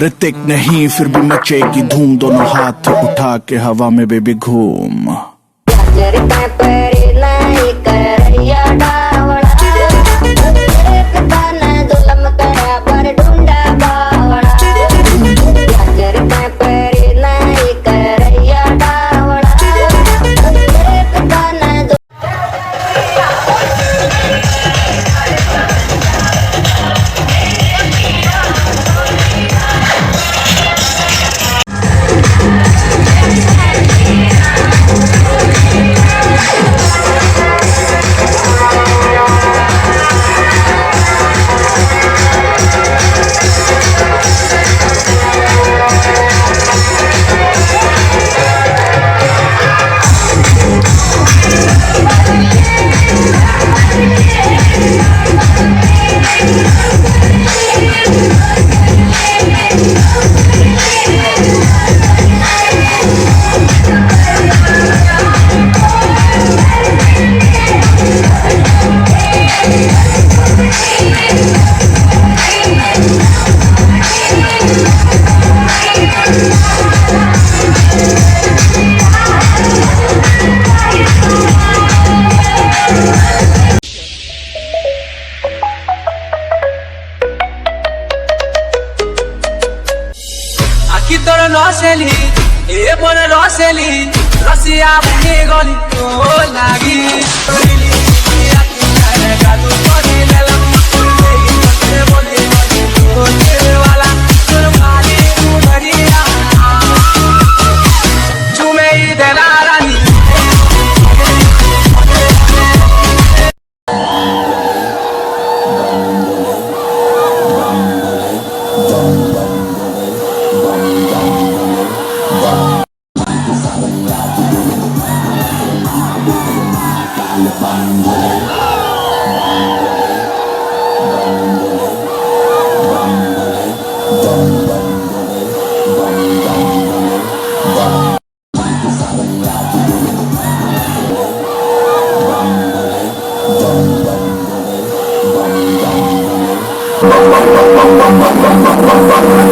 ऋतिक नहीं फिर भी मचेगी धूम, दोनों हाथ उठा के हवा में बेबी घूम। তোর নসেলি এ পরে রসেলি রসিয়া বুকে গলি তো লাগি তোরিলি গাদু করে দিলাম তোরে বলে তোরে वाला তোর মালি মুদরিয়া চুমে দেলা রানী Bum bum bum bum bum bum bum bum bum bum.